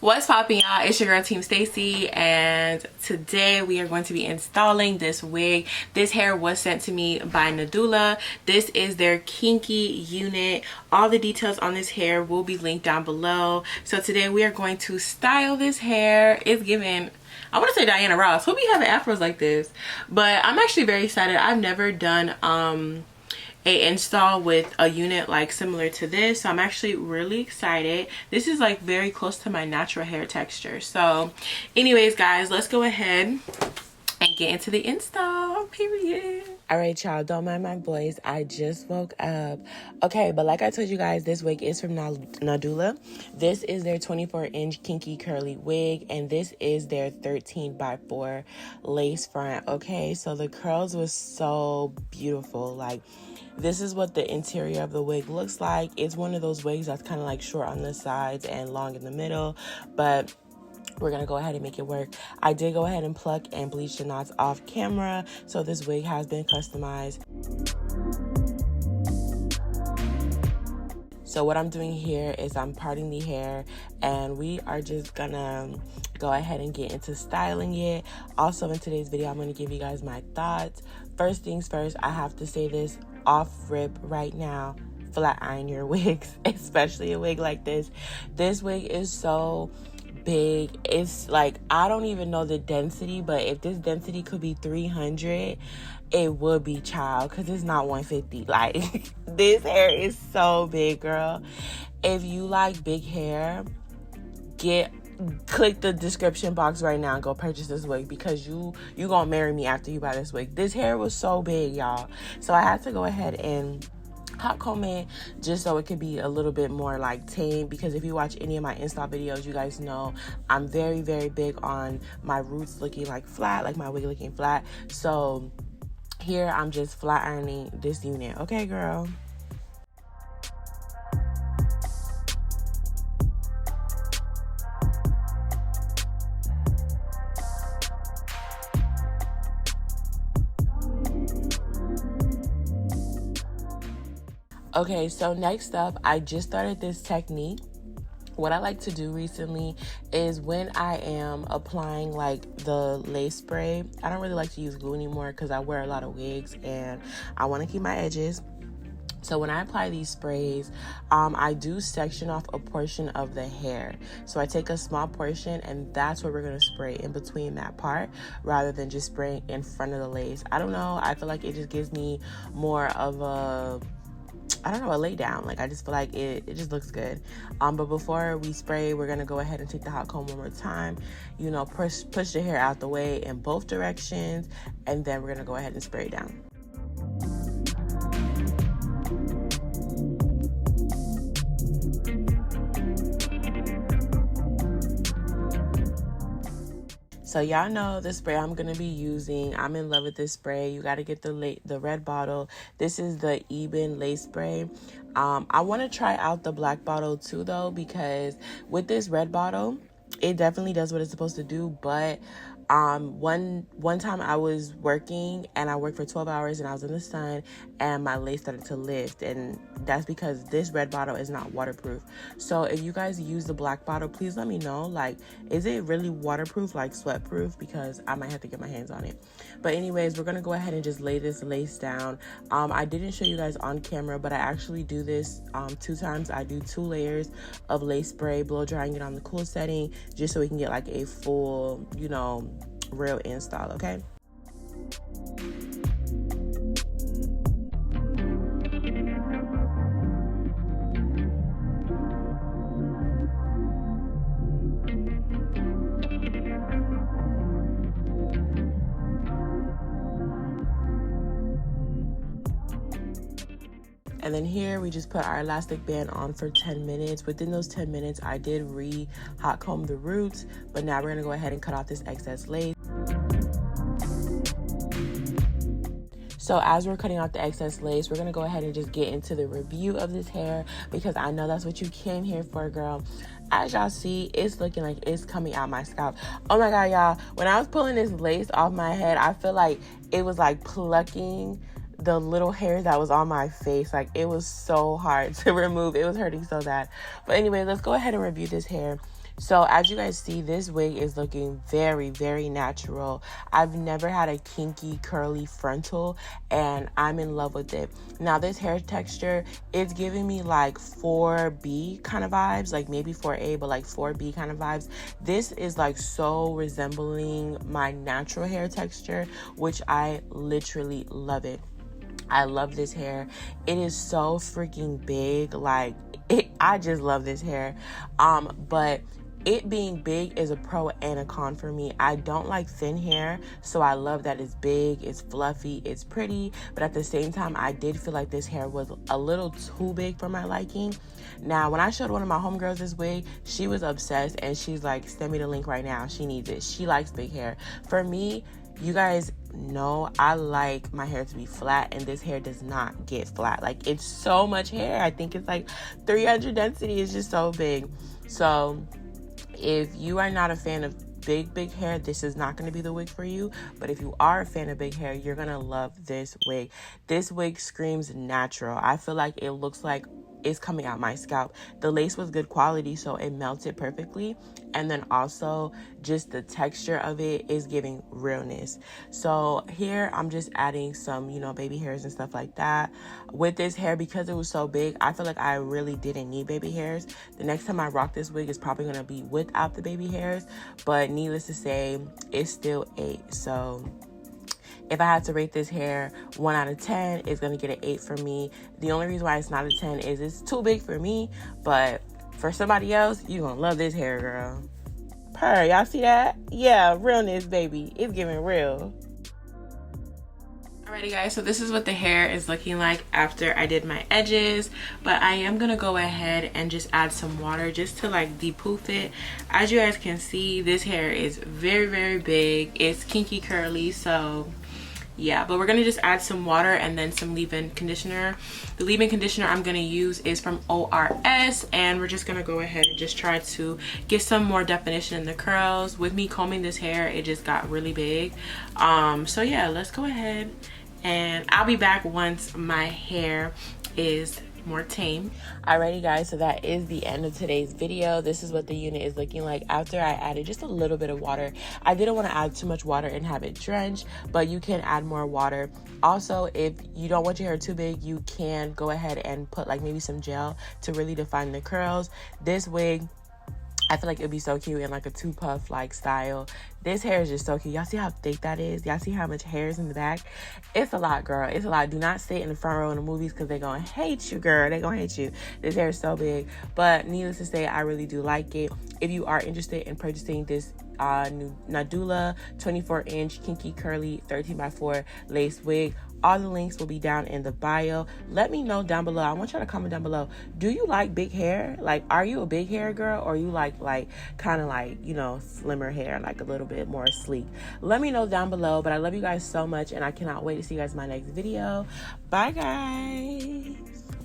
What's poppin', y'all? It's your girl Team Stacy, and today we are going to be installing this wig. This hair was sent to me by Nadula. This is their Kinky unit. All the details on this hair will be linked down below. So today we are going to style this hair. It's giving, I want to say Diana Ross. Who be having afros like this? But I'm actually very excited. I've never done a install with a unit like similar to this, so I'm actually really excited. This is like very close to my natural hair texture. So anyways guys, let's go ahead and get into the install, period. All right, y'all, don't mind my voice. I just woke up. Okay, but like I told you guys, this wig is from Nadula. This is their 24-inch kinky curly wig, and this is their 13x4 lace front. Okay, so the curls was so beautiful. Like, this is what the interior of the wig looks like. It's one of those wigs that's kind of like short on the sides and long in the middle, but we're gonna go ahead and make it work. I did go ahead and pluck and bleach the knots off camera, so this wig has been customized. So what I'm doing here is I'm parting the hair, and we are just gonna go ahead and get into styling it. Also in today's video, I'm gonna give you guys my thoughts. First things first, I have to say this off rip right now: flat iron your wigs, especially a wig like this. This wig is so big. It's like, I don't even know the density, but if this density could be 300, it would be, child, because it's not 150. Like, this hair is so big, girl. If you like big hair, click the description box right now and go purchase this wig, because you gonna marry me after you buy this wig. This hair was so big, y'all, so I had to go ahead and hot comb it just so it could be a little bit more like tame, because if you watch any of my install videos, you guys know I'm very big on my roots looking like flat, like my wig looking flat. So here I'm just flat ironing this unit. Okay, girl. Okay, so next up, I just started this technique. What I like to do recently is when I am applying like the lace spray, I don't really like to use glue anymore because I wear a lot of wigs and I want to keep my edges. So when I apply these sprays, I do section off a portion of the hair. So I take a small portion, and that's what we're going to spray in between that part, rather than just spraying in front of the lace. I don't know. I feel like it just gives me more of a, I don't know, a lay down. Like, I just feel like it just looks good. But before we spray, we're gonna go ahead and take the hot comb one more time, you know, push the hair out the way in both directions, and then we're gonna go ahead and spray it down. So y'all know the spray I'm going to be using. I'm in love with this spray. You got to get the red bottle. This is the Ebin lace spray. I want to try out the black bottle too, though, because with this red bottle, it definitely does what it's supposed to do. But one time I was working, and I worked for 12 hours, and I was in the sun, and my lace started to lift, and that's because this red bottle is not waterproof. So if you guys use the black bottle, please let me know, like, is it really waterproof, like sweat proof? Because I might have to get my hands on it. But anyways, we're gonna go ahead and just lay this lace down. I didn't show you guys on camera, but I actually do this 2 times. I do 2 layers of lace spray, blow drying it on the cool setting, just so we can get like a full, you know, real install. Okay. And then here we just put our elastic band on for 10 minutes. Within those 10 minutes, I did hot comb the roots, but now we're gonna go ahead and cut off this excess lace. So as we're cutting off the excess lace, we're gonna go ahead and just get into the review of this hair, because I know that's what you came here for, girl. As y'all see, it's looking like it's coming out my scalp. Oh my God, y'all, when I was pulling this lace off my head, I feel like it was like plucking the little hair that was on my face, like it was so hard to remove. It was hurting so bad. But anyway, let's go ahead and review this hair. So as you guys see, this wig is looking very, very natural. I've never had a kinky curly frontal, and I'm in love with it. Now this hair texture, it's giving me like 4B kind of vibes, like maybe 4A, but like 4B kind of vibes. This is like so resembling my natural hair texture, which I literally love it. I love this hair. It is so freaking big. Like I just love this hair. But it being big is a pro and a con for me. I don't like thin hair, so I love that it's big, it's fluffy, it's pretty, but at the same time, I did feel like this hair was a little too big for my liking. Now, when I showed one of my homegirls this wig, she was obsessed, and she's like, send me the link right now. She needs it. She likes big hair. For me, you guys know I like my hair to be flat, and this hair does not get flat. Like, it's so much hair. I think it's like 300 density. It's just so big. So if you are not a fan of big hair, this is not going to be the wig for you. But if you are a fan of big hair, you're going to love this wig. This wig screams natural. I feel like it looks like it's coming out my scalp. The lace was good quality, so it melted perfectly. And then also just the texture of it is giving realness. So here I'm just adding some, you know, baby hairs and stuff like that. With this hair, because it was so big, I feel like I really didn't need baby hairs. The next time I rock this wig is probably going to be without the baby hairs. But needless to say, it's still 8. So if I had to rate this hair 1 out of 10, it's going to get an 8 for me. The only reason why it's not a 10 is it's too big for me. But for somebody else, you're going to love this hair, girl. Purr, y'all see that? Yeah, realness, baby. It's giving real. Alrighty guys, so this is what the hair is looking like after I did my edges, but I am gonna go ahead and just add some water just to like depoof it. As you guys can see, this hair is very, very big. It's kinky curly, so yeah, but we're gonna just add some water and then some leave-in conditioner. The leave-in conditioner I'm gonna use is from ORS, and we're just gonna go ahead and just try to get some more definition in the curls. With me combing this hair, it just got really big. So yeah, let's go ahead, and I'll be back once my hair is more tame. Alrighty guys, so that is the end of today's video. This is what the unit is looking like after I added just a little bit of water. I didn't want to add too much water and have it drenched, but you can add more water. Also, if you don't want your hair too big, you can go ahead and put like maybe some gel to really define the curls. This wig, I feel like it'd be so cute in like a 2-puff like style. This hair is just so cute. Y'all see how thick that is? Y'all see how much hair is in the back? It's a lot, girl. It's a lot. Do not sit in the front row in the movies because they're gonna hate you, girl. They're gonna hate you. This hair is so big. But needless to say, I really do like it. If you are interested in purchasing this new Nadula 24-inch kinky curly 13x4 lace wig, all the links will be down in the bio. Let me know down below. I want y'all to comment down below. Do you like big hair? Like, are you a big hair girl, or you like kind of like, you know, slimmer hair, like a little bit more sleek? Let me know down below. But I love you guys so much, and I cannot wait to see you guys in my next video. Bye guys.